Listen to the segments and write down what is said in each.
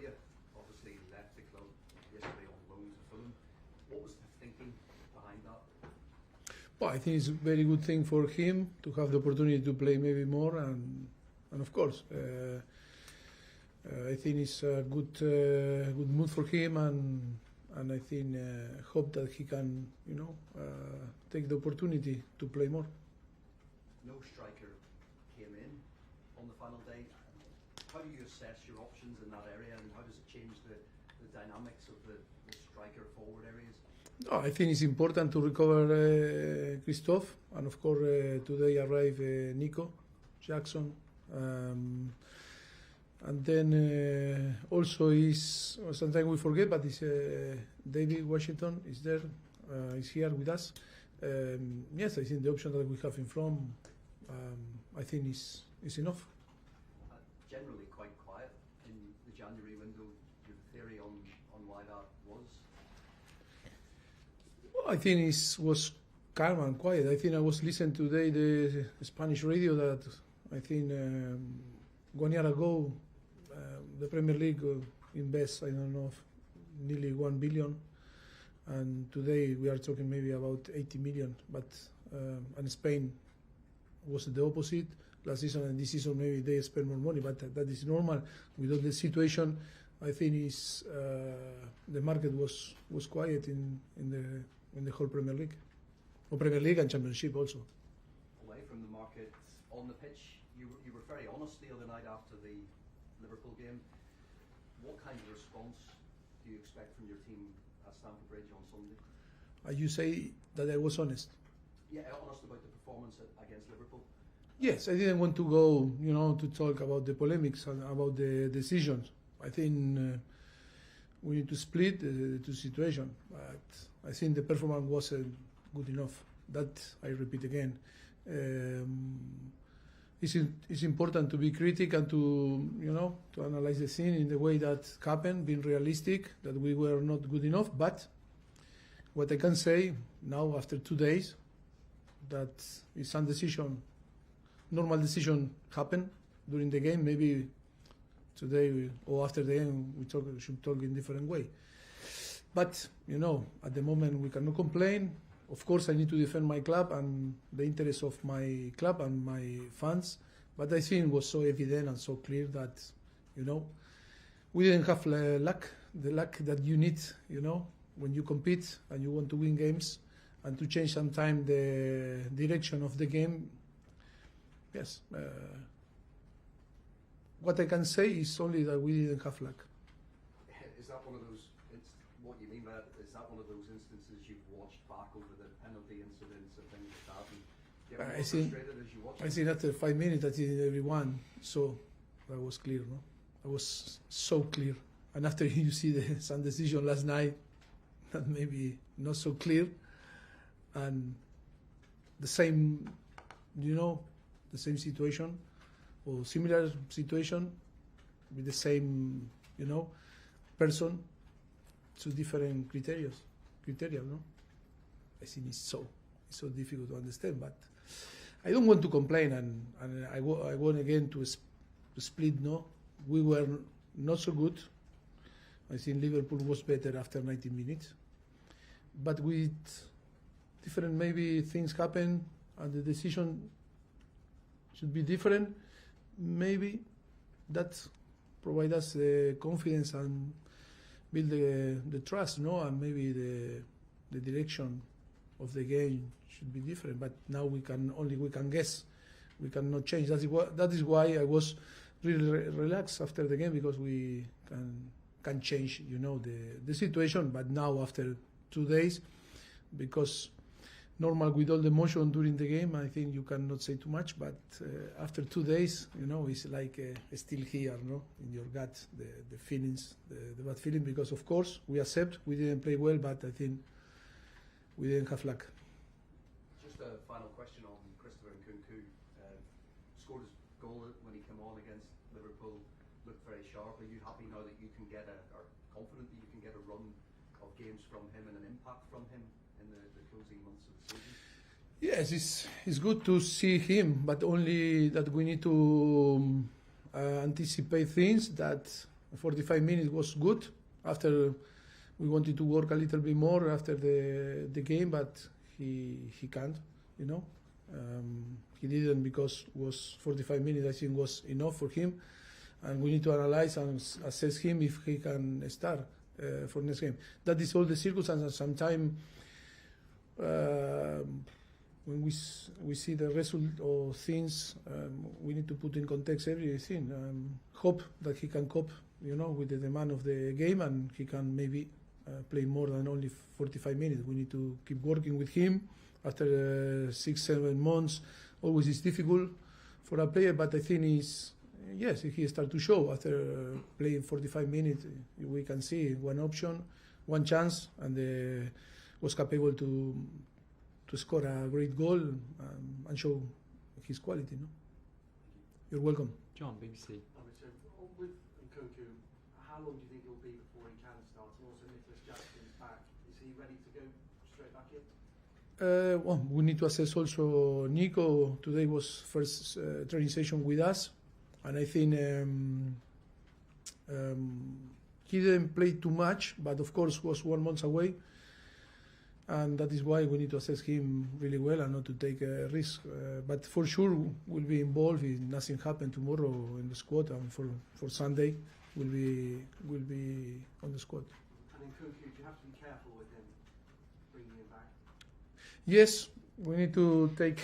you obviously left the club yesterday on loan to Fulham. What was the thinking behind that? Well, I think it's a very good thing for him to have the opportunity to play maybe more, and of course, I think it's a good mood for him, and I think hope that he can, take the opportunity to play more. No striker came in on the final day. How do you assess your options in that area, and how does it change the dynamics of the striker forward areas? No, I think it's important to recover Christophe, and of course today arrived Nico Jackson, and then also is sometimes we forget, but it's David Washington is there, is here with us. Yes, I think the option that we have in front, I think is enough. Generally quite quiet in the January window. Your theory on why that was? Well, I think it was calm and quiet. I think I was listening today the Spanish radio that I think 1 year ago the Premier League invests, I don't know, nearly 1 billion, and today we are talking maybe about 80 million. But and Spain was the opposite last season, and this season maybe they spend more money, but that is normal. With all the situation, I think is the market was quiet in the whole Premier League, or Premier League and Championship also. Away from the market, on the pitch, you were very honest the other night after the Liverpool game. What kind of response do you expect from your team at Stamford Bridge on Sunday? You say that I was honest? Yeah, honest about the performance against Liverpool. Yes, I didn't want to go, to talk about the polemics and about the decisions. I think we need to split the two situations, but I think the performance wasn't good enough. That I repeat again. It's important to be critical and to analyze the scene in the way that happened, being realistic that we were not good enough. But what I can say now, after 2 days, that is some decision, normal decision happened during the game. Maybe today or after the game we should talk in different way. But at the moment we cannot complain. Of course, I need to defend my club and the interests of my club and my fans. But I think it was so evident and so clear that we didn't have the luck that you need. When you compete and you want to win games and to change sometime the direction of the game. Yes. What I can say is only that we didn't have luck. Is that one of those? What you mean by that? Is that one of those instances you've watched back over the penalty incidents and things like that? And get more frustrated as you watch it? I think after 5 minutes, I think everyone saw that was clear. No, that was so clear. And after you see some decision last night, that maybe not so clear, and the same, the same situation or similar situation with the same, person, two different criteria, no? I think it's so difficult to understand, but I don't want to complain, and I want again to split. No, we were not so good. I think Liverpool was better after 90 minutes, but with different maybe things happen and the decision should be different. Maybe that provide us the confidence and build the trust, and maybe the direction of the game should be different. But now we can guess, we cannot change. That is why I was really relaxed after the game, because we can change, the situation. But now after 2 days, because normal with all the emotion during the game, I think you cannot say too much. But after 2 days, it's like still here, in your gut, the feelings, the bad feeling. Because of course we accept we didn't play well, but I think we didn't have luck. Just a final question on Christopher Nkunku. Scored his goal when he came on against Liverpool. Looked very sharp. Are you happy now that you can get or confident that you can get a run of games from him and an impact from him in the closing months of the season? Yes, it's good to see him, but only that we need to anticipate things that 45 minutes was good. After we wanted to work a little bit more after the game, but he can't, you know. He didn't because was 45 minutes I think was enough for him, and we need to analyze and assess him if he can start for next game. That is all the circumstances. Sometimes when we see the result of things, we need to put in context everything. Hope that he can cope, you know, with the demand of the game, and he can maybe play more than only 45 minutes. We need to keep working with him. After 6-7 months, always is difficult for a player, but I think yes, he start to show after playing 45 minutes. We can see one option, one chance, and was capable to score a great goal and show his quality. No? You're welcome. John, BBC. With Nkunku, how long do you think it'll be before he can start? And also Nicholas Jackson's back. Is he ready to go straight back in? Well, we need to assess also Nico. Today was first training session with us, and I think he didn't play too much, but of course was 1 month away, and that is why we need to assess him really well and not to take a risk. But for sure we'll be involved if nothing happens tomorrow in the squad, and for Sunday we'll be on the squad. And Nkunku, do you have to be careful with him bringing him back? Yes, we need to take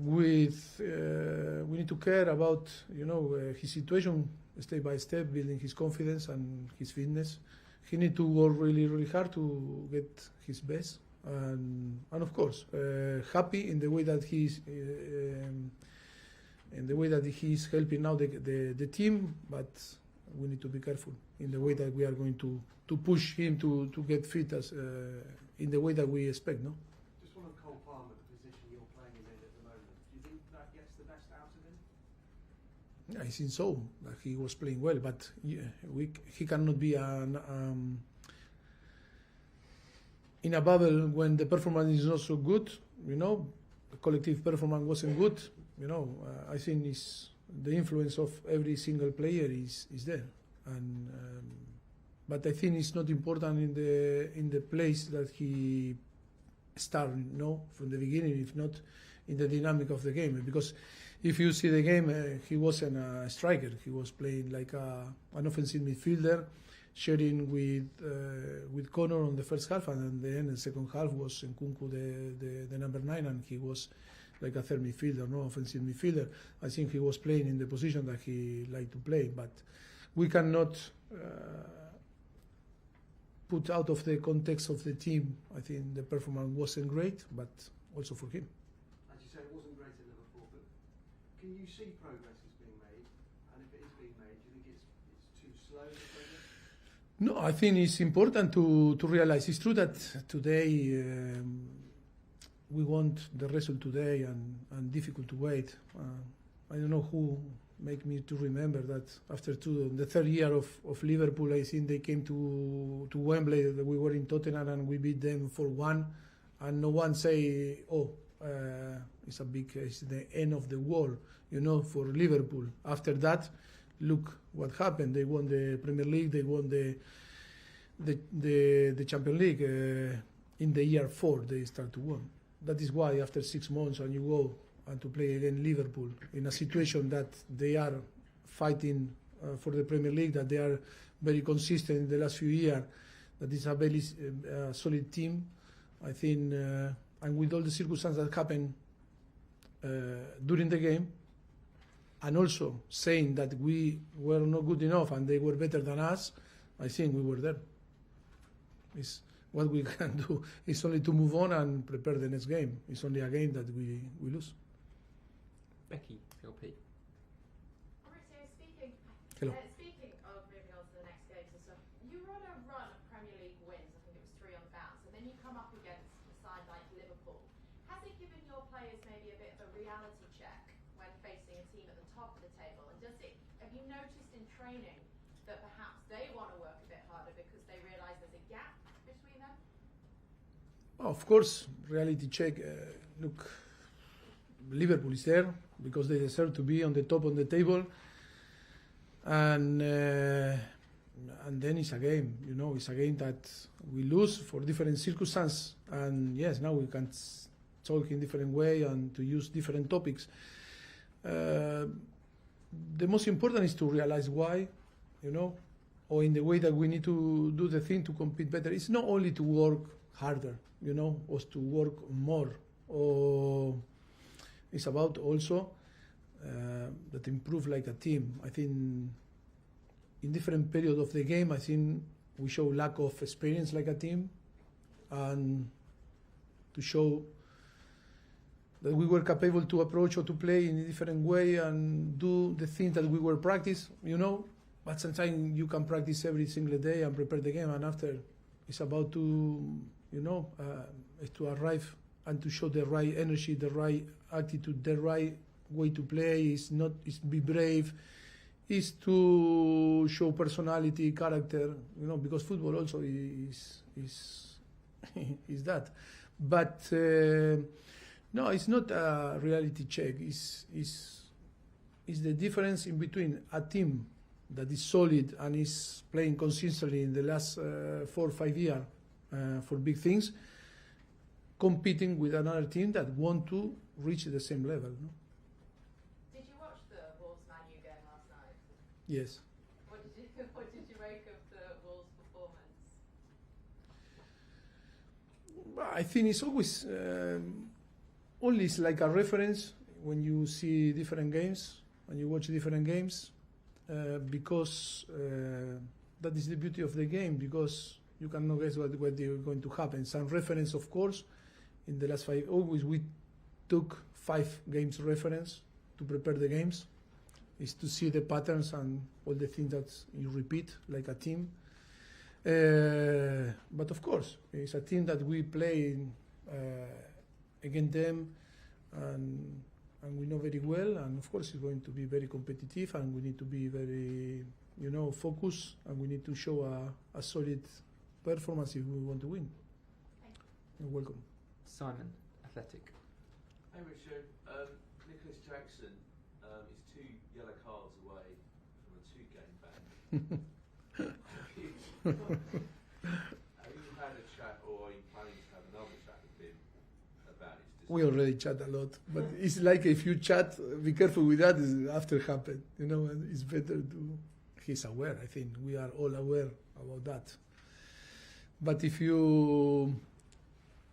we need to care about, you know, his situation step by step, building his confidence and his fitness. He need to work really, really hard to get his best, and of course, happy in the way that he's helping now the team, but we need to be careful in the way that we are going to push him to get fit as in the way that we expect. No. Just one on Cole Palmer, the position you're playing him in at the moment. Do you think that gets the best out of him? I think so. That he was playing well, but he cannot be in a bubble when the performance is not so good. You know, the collective performance wasn't good. You know, I think the influence of every single player is there, and but I think it's not important in the place that he started, no, from the beginning, if not in the dynamic of the game. Because if you see the game, he wasn't a striker. He was playing like an offensive midfielder, sharing with Connor on the first half, and then the second half was Nkunku the number 9, and he was like a third midfielder, no offensive midfielder. I think he was playing in the position that he liked to play, but we cannot put out of the context of the team. I think the performance wasn't great, but also for him. As you say, it wasn't great at Liverpool, but can you see progress is being made? And if it is being made, do you think it's too slow, the progress? No, I think it's important to realize. It's true that today we want the result today, and difficult to wait. I don't know who make me to remember that after the third year of Liverpool, I think they came to Wembley. We were in Tottenham and we beat them 4-1, and no one say, it's the end of the world, you know, for Liverpool. After that, look what happened. They won the Premier League. They won the Champions League. In the year 4, they start to win. That is why after 6 months and you go and to play against Liverpool in a situation that they are fighting for the Premier League, that they are very consistent in the last few years, that is a very solid team, I think, and with all the circumstances that happened during the game, and also saying that we were not good enough and they were better than us, I think we were there. What we can do is only to move on and prepare the next game. It's only a game that we lose. Becky, LP. Maurizio, speaking Hello. Speaking of moving on to the next games and stuff, you were on a run of Premier League wins. I think it was 3 on the bounce, and then you come up against a side like Liverpool. Has it given your players maybe a bit of a reality check when facing a team at the top of the table? And have you noticed in training that perhaps they want to work a bit harder because they realise there's a gap between them? Of course, reality check. Look, Liverpool is there. because they deserve to be on the top of the table. And then it's a game, you know, it's a game that we lose for different circumstances. And yes, now we can talk in different way and to use different topics. The most important is to realize why, you know, or in the way that we need to do the thing to compete better. It's not only to work harder, you know, or to work more, or it's about also that improve like a team. I think in different periods of the game, I think we show lack of experience like a team, and to show that we were capable to approach or to play in a different way and do the things that we were practice, you know. But sometimes you can practice every single day and prepare the game, and after it's about to, you know, to arrive and to show the right energy, the right attitude, the right way to play. It's be brave. Is to show personality, character, you know, because football also is that. But no, it's not a reality check. It's the difference in between a team that is solid and is playing consistently in the last 4 or 5 years for big things, competing with another team that want to reach the same level. No? Did you watch the Wolves Man U game last night? Yes. What did you make of the Wolves performance? I think it's always only it's like a reference when you see different games, when you watch different games, because that is the beauty of the game, because you cannot guess what is going to happen. Some reference, of course, in the last 5, always we took 5 games reference to prepare the games, is to see the patterns and all the things that you repeat like a team. But of course, it's a team that we play against them, and we know very well, and of course it's going to be very competitive, and we need to be very, you know, focused, and we need to show a solid performance if we want to win. You're welcome. Simon, Athletic. Hey Richard, Nicholas Jackson is 2 yellow cards away from a 2-game ban. Have you had a chat, or are you planning to have another chat with him about his decision? We already chat a lot, but it's like if you chat, be careful with that. Is after happened, you know, and it's better to. He's aware. I think we are all aware about that. But if you,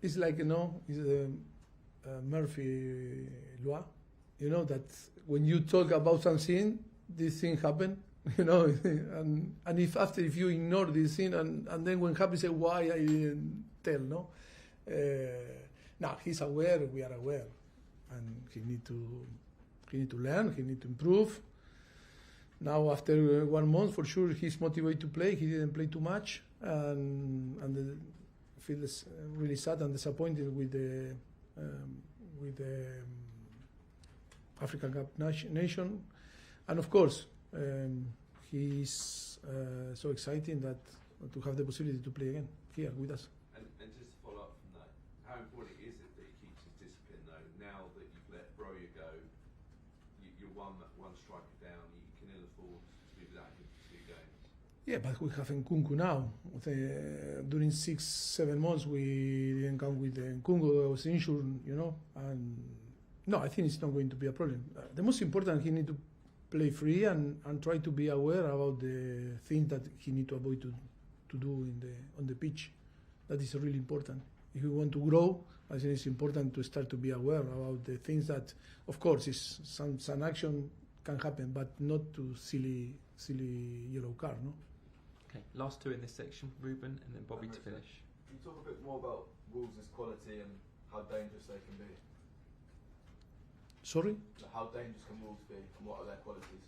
it's like, you know, it's a Murphy law, you know, that when you talk about something, this thing happen, you know, and if you ignore this thing, and then when happens, say why I didn't tell, no. Now he's aware, we are aware, and he need to learn, he need to improve. Now after 1 month, for sure, he's motivated to play. He didn't play too much, and feels really sad and disappointed with the African Cup nation, and of course he's so exciting that to have the possibility to play again here with us. And just to follow up from that, how important is it that he keeps his discipline though? Now that you've let Broja go, you're one striker down. You can ill afford to be without him for 2 games. Yeah, but we have Nkunku now. During 6-7 months, we didn't come with Nkunku. I was injured, you know. And no, I think it's not going to be a problem. The most important, he need to play free and try to be aware about the things that he need to avoid to do on the pitch. That is really important. If you want to grow, I think it's important to start to be aware about the things that, of course, is some action can happen, but not to silly yellow card, no. Okay, last 2 in this section, Ruben and then Bobby to finish. Can you talk a bit more about Wolves' quality and how dangerous they can be? Sorry? How dangerous can Wolves be, and what are their qualities?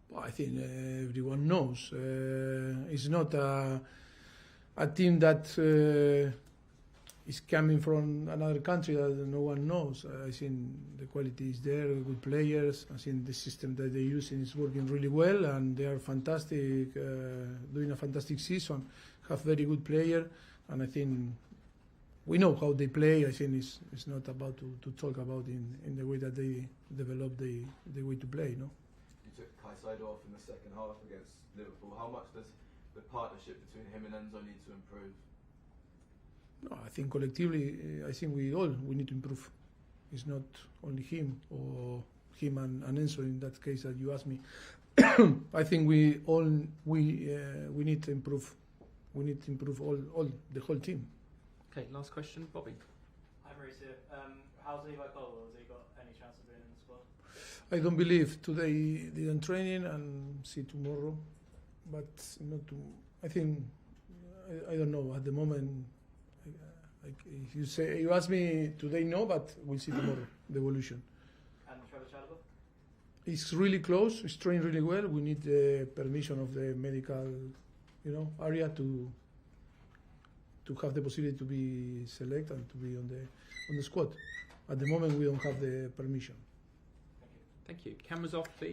Well, I think everyone knows. It's not a team that is coming from another country that no one knows. I think the quality is there, good players. I think the system that they're using is working really well, and they are fantastic, doing a fantastic season, have very good player, and I think we know how they play. I think it's not about to talk about in the way that they develop the way to play. No. You took Caicedo off in the second half against Liverpool. How much does the partnership between him and Enzo need to improve? No, I think collectively, I think we need to improve. It's not only him or him and Enzo in that case that you asked me. I think we need to improve. We need to improve all the whole team. Okay, last question, Bobby. Hi Mauricio. How's Levi Colwell? Has he got any chance of being in the squad? I don't believe today didn't training and see tomorrow, but not to. I think I don't know at the moment. If you ask me today, no, but we'll see tomorrow the evolution. And Trevor Chalobah? It's really close. He's trained really well. We need the permission of the medical, area to have the possibility to be selected and to be on the squad. At the moment, we don't have the permission. Thank you. Cameras off, please.